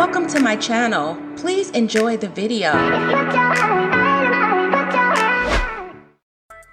Welcome to my channel. Please enjoy the video.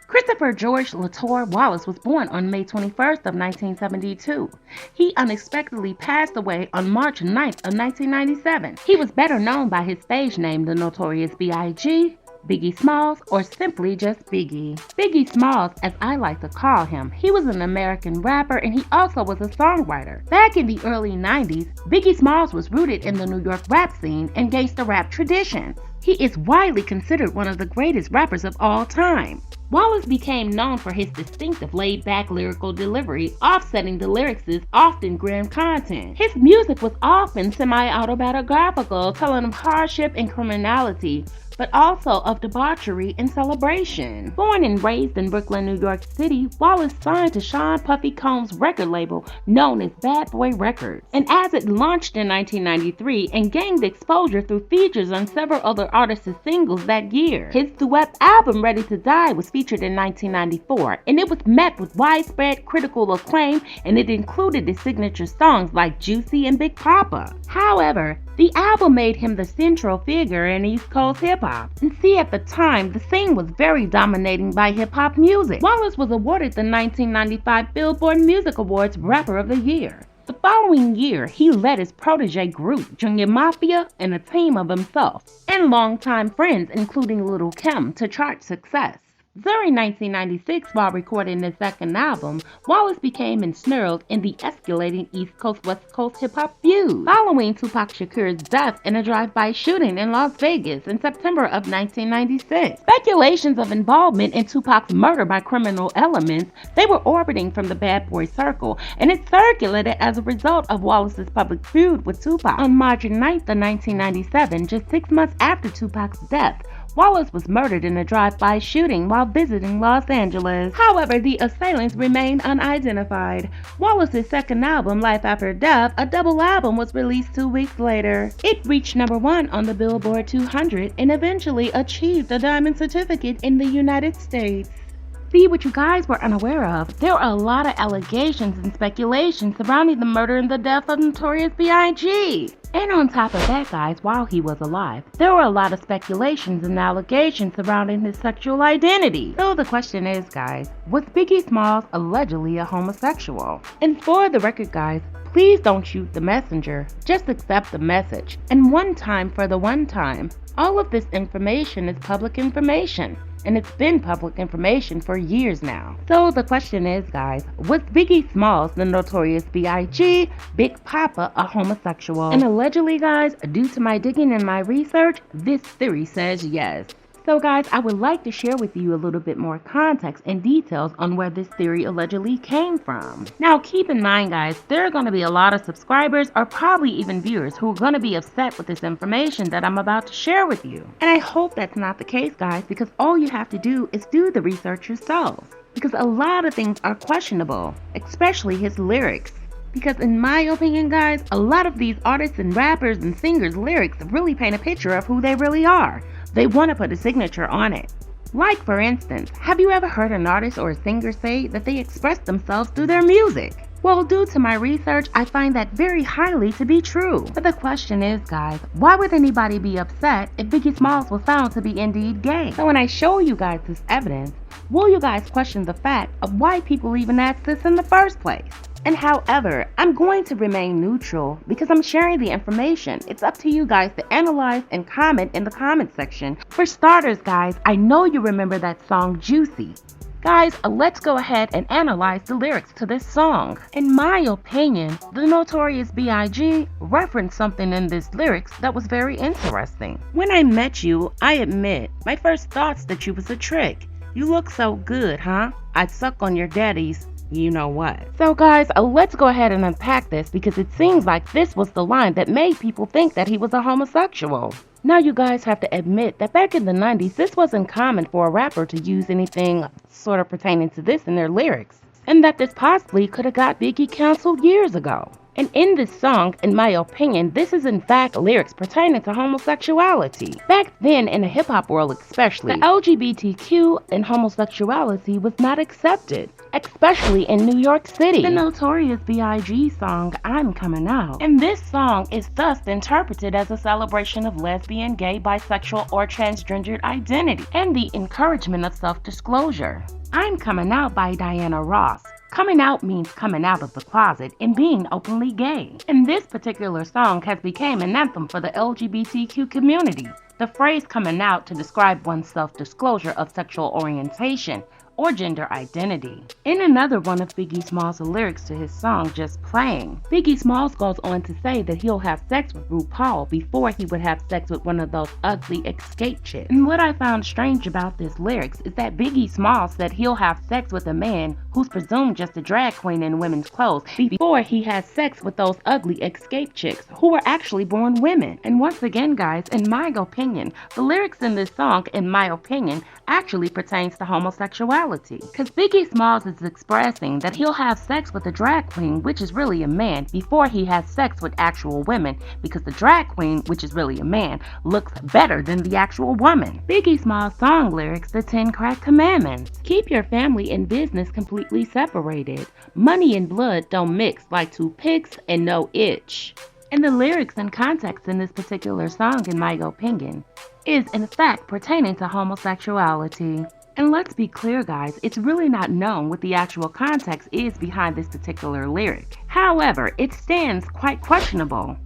Christopher George Latour Wallace was born on May 21st of 1972. He unexpectedly passed away on March 9th of 1997. He was better known by his stage name, the Notorious B.I.G, Biggie Smalls, or simply just Biggie. Biggie Smalls, as I like to call him, he was an American rapper and he also was a songwriter. Back in the early 90s, Biggie Smalls was rooted in the New York rap scene and gangsta rap traditions. He is widely considered one of the greatest rappers of all time. Wallace became known for his distinctive laid-back lyrical delivery, offsetting the lyrics' often grim content. His music was often semi-autobiographical, telling of hardship and criminality, but also of debauchery and celebration. Born and raised in Brooklyn, New York City, Wallace signed to Sean Puffy Combs' record label known as BadBoy Records. And as it launched in 1993 and gained exposure through features on several other artists' singles that year. His duet album Ready to Die was featured in 1994, and it was met with widespread critical acclaim, and it included his signature songs like Juicy and Big Papa. However, the album made him the central figure in East Coast hip-hop. And see, at the time, the scene was very dominating by hip-hop music. Wallace was awarded the 1995 Billboard Music Awards Rapper of the Year. The following year, he led his protege group, Junior Mafia, and a team of himself and longtime friends, including Lil' Kim, to chart success. During 1996, while recording his second album, Wallace became ensnared in the escalating East Coast-West Coast hip-hop feud, following Tupac Shakur's death in a drive-by shooting in Las Vegas in September of 1996. Speculations of involvement in Tupac's murder by criminal elements, they were orbiting from the Bad Boy circle, and it circulated as a result of Wallace's public feud with Tupac. On March 9th of 1997, just 6 months after Tupac's death, Wallace was murdered in a drive-by shooting while visiting Los Angeles. However, the assailants remain unidentified. Wallace's second album, Life After Death, a double album, was released 2 weeks later. It reached #1 on the Billboard 200 and eventually achieved a diamond certificate in the United States. See, what you guys were unaware of, there are a lot of allegations and speculation surrounding the murder and the death of Notorious B.I.G. And on top of that, guys, while he was alive, there were a lot of speculations and allegations surrounding his sexual identity. So the question is, guys, was Biggie Smalls allegedly a homosexual? And for the record, guys, please don't shoot the messenger, just accept the message. And one time for the one time, all of this information is public information. And it's been public information for years now. So the question is, guys, was Biggie Smalls, the Notorious B.I.G, Big Papa, a homosexual? And allegedly, guys, due to my digging and my research, this theory says yes. So guys, I would like to share with you a little bit more context and details on where this theory allegedly came from. Now keep in mind, guys, there are going to be a lot of subscribers or probably even viewers who are going to be upset with this information that I'm about to share with you. And I hope that's not the case, guys, because all you have to do is do the research yourself. Because a lot of things are questionable, especially his lyrics. Because in my opinion, guys, a lot of these artists and rappers and singers' lyrics really paint a picture of who they really are. They want to put a signature on it. Like, for instance, have you ever heard an artist or a singer say that they express themselves through their music? Well, due to my research, I find that very highly to be true. But the question is, guys, why would anybody be upset if Biggie Smalls was found to be indeed gay? So when I show you guys this evidence, will you guys question the fact of why people even asked this in the first place? And however, I'm going to remain neutral because I'm sharing the information. It's up to you guys to analyze and comment in the comment section. For starters, guys, I know you remember that song Juicy. Guys, let's go ahead and analyze the lyrics to this song. In my opinion, the Notorious B.I.G referenced something in this lyrics that was very interesting. When I met you, I admit, my first thoughts that you was a trick. You look so good, huh? I'd suck on your daddy's you know what. So guys, let's go ahead and unpack this because it seems like this was the line that made people think that he was a homosexual. Now you guys have to admit that back in the 90s, this wasn't common for a rapper to use anything sort of pertaining to this in their lyrics, and that this possibly could have got Biggie canceled years ago. And in this song, in my opinion, this is in fact lyrics pertaining to homosexuality. Back then, in the hip-hop world especially, the LGBTQ and homosexuality was not accepted, especially in New York City. The Notorious B.I.G. song, I'm Coming Out. And this song is thus interpreted as a celebration of lesbian, gay, bisexual, or transgendered identity, and the encouragement of self-disclosure. I'm Coming Out by Diana Ross. Coming out means coming out of the closet and being openly gay. And this particular song has become an anthem for the LGBTQ community. The phrase coming out to describe one's self-disclosure of sexual orientation or gender identity. In another one of Biggie Smalls' lyrics to his song Just Playing, Biggie Smalls goes on to say that he'll have sex with RuPaul before he would have sex with one of those ugly escape chicks. And what I found strange about this lyrics is that Biggie Smalls said he'll have sex with a man who's presumed just a drag queen in women's clothes before he has sex with those ugly escape chicks who were actually born women. And once again, guys, in my opinion, the lyrics in this song, in my opinion, actually pertains to homosexuality. Because Biggie Smalls is expressing that he'll have sex with a drag queen, which is really a man, before he has sex with actual women, because the drag queen, which is really a man, looks better than the actual woman. Biggie Smalls' song lyrics, the 10 Crack Commandments. Keep your family and business completely separated. Money and blood don't mix like two pigs and no itch. And the lyrics and context in this particular song, in my opinion, is in fact pertaining to homosexuality. And let's be clear, guys, it's really not known what the actual context is behind this particular lyric. However, it stands quite questionable.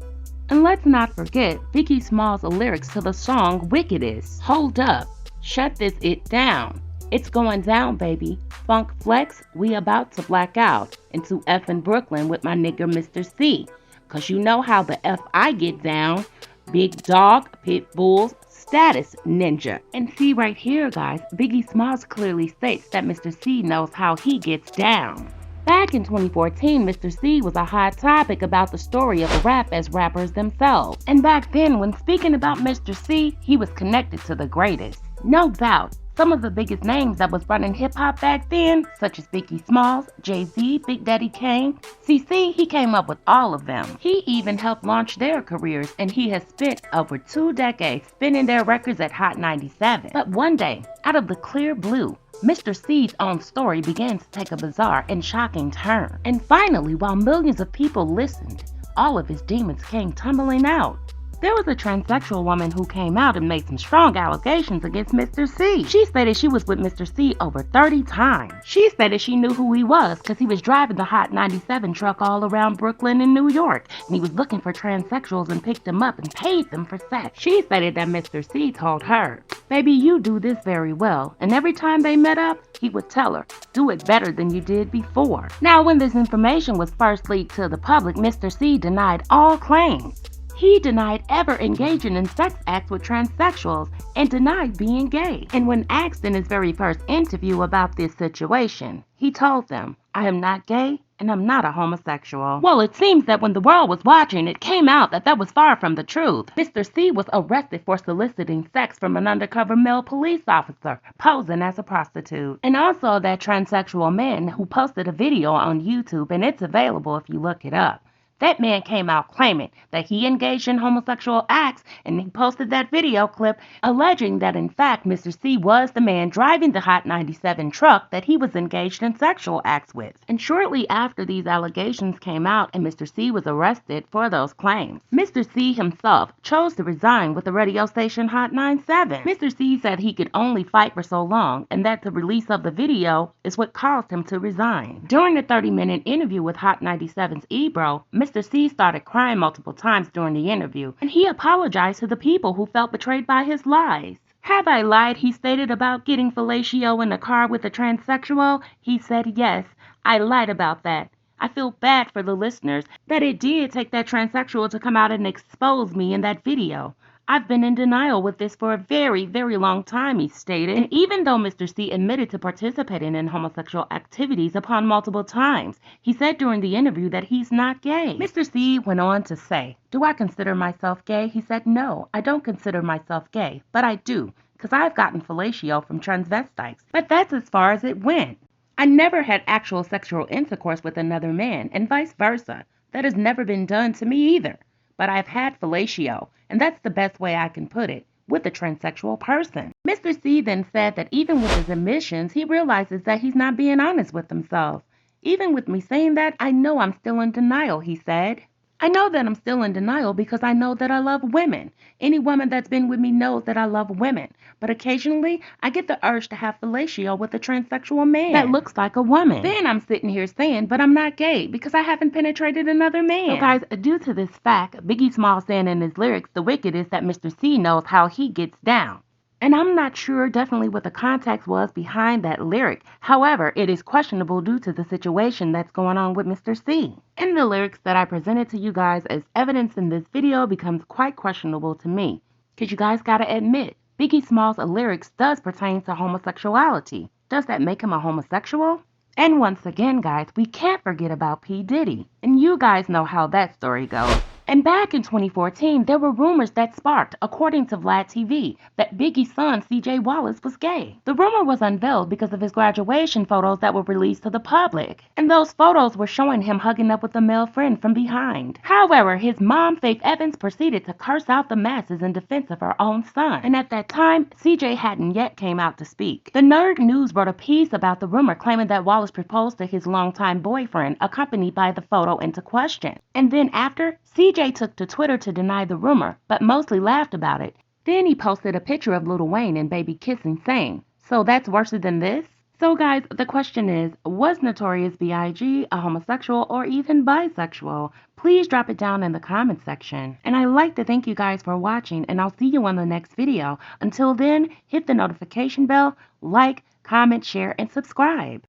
And let's not forget Biggie Smalls' lyrics to the song Wickedest. Hold up, shut this it down. It's going down, baby. Funk flex, we about to black out into F in Brooklyn with my nigga Mr. C. Cause you know how the F I get down. Big dog, pit bulls, status ninja. And see right here, guys, Biggie Smalls clearly states that Mr. C knows how he gets down. Back in 2014, Mr. C was a hot topic about the story of rap as rappers themselves. And back then, when speaking about Mr. C, he was connected to the greatest. No doubt. Some of the biggest names that was running hip-hop back then, such as Biggie Smalls, Jay-Z, Big Daddy Kane, CC, he came up with all of them. He even helped launch their careers, and he has spent over 2 decades spinning their records at Hot 97. But one day, out of the clear blue, Mr. C's own story began to take a bizarre and shocking turn. And finally, while millions of people listened, all of his demons came tumbling out. There was a transsexual woman who came out and made some strong allegations against Mr. C. She stated she was with Mr. C over 30 times. She stated she knew who he was because he was driving the Hot 97 truck all around Brooklyn and New York, and he was looking for transsexuals and picked them up and paid them for sex. She stated that Mr. C told her, "Baby, you do this very well," and every time they met up, he would tell her, "Do it better than you did before." Now, when this information was first leaked to the public, Mr. C denied all claims. He denied ever engaging in sex acts with transsexuals and denied being gay. And when asked in his very first interview about this situation, he told them, "I am not gay and I'm not a homosexual." Well, it seems that when the world was watching, it came out that that was far from the truth. Mr. C was arrested for soliciting sex from an undercover male police officer posing as a prostitute. And also that transsexual man who posted a video on YouTube, and it's available if you look it up. That man came out claiming that he engaged in homosexual acts, and he posted that video clip alleging that in fact Mr. C was the man driving the Hot 97 truck that he was engaged in sexual acts with. And shortly after these allegations came out and Mr. C was arrested for those claims, Mr. C himself chose to resign with the radio station Hot 97. Mr. C said he could only fight for so long, and that the release of the video is what caused him to resign. During the 30-minute interview with Hot 97's Ebro, Mr. C started crying multiple times during the interview, and he apologized to the people who felt betrayed by his lies. "Have I lied," he stated, "about getting fellatio in a car with a transsexual?" He said, "Yes, I lied about that. I feel bad for the listeners that it did take that transsexual to come out and expose me in that video. I've been in denial with this for a very, very long time," he stated. And even though Mr. C admitted to participating in homosexual activities upon multiple times, he said during the interview that he's not gay. Mr. C went on to say, "Do I consider myself gay?" He said, "No, I don't consider myself gay, but I do, because I've gotten fellatio from transvestites. But that's as far as it went. I never had actual sexual intercourse with another man, and vice versa. That has never been done to me either. But I've had fellatio, and that's the best way I can put it, with a transsexual person. Mr. C then said that even with his admissions, he realizes that he's not being honest with himself. Even with me saying that, I know I'm still in denial, he said. I know that I'm still in denial because I know that I love women. Any woman that's been with me knows that I love women. But occasionally, I get the urge to have fellatio with a transsexual man that looks like a woman. Then I'm sitting here saying, but I'm not gay because I haven't penetrated another man. So guys, due to this fact, Biggie Smalls saying in his lyrics, the wicked is that Mr. C knows how he gets down. And I'm not sure definitely what the context was behind that lyric. However, it is questionable due to the situation that's going on with Mr. C. And the lyrics that I presented to you guys as evidence in this video becomes quite questionable to me. Because you guys gotta admit, Biggie Smalls' lyrics does pertain to homosexuality. Does that make him a homosexual? And once again, guys, we can't forget about P. Diddy. And you guys know how that story goes. And back in 2014, there were rumors that sparked, according to Vlad TV, that Biggie's son, CJ Wallace, was gay. The rumor was unveiled because of his graduation photos that were released to the public. And those photos were showing him hugging up with a male friend from behind. However, his mom, Faith Evans, proceeded to curse out the masses in defense of her own son. And at that time, CJ hadn't yet came out to speak. The Nerd News wrote a piece about the rumor claiming that Wallace proposed to his longtime boyfriend, accompanied by the photo into question. And then after, CJ took to Twitter to deny the rumor, but mostly laughed about it. Then he posted a picture of Lil Wayne and Baby kissing, saying, "So that's worse than this?" So guys, the question is, was Notorious B.I.G. a homosexual or even bisexual? Please drop it down in the comment section. And I'd like to thank you guys for watching, and I'll see you on the next video. Until then, hit the notification bell, like, comment, share, and subscribe.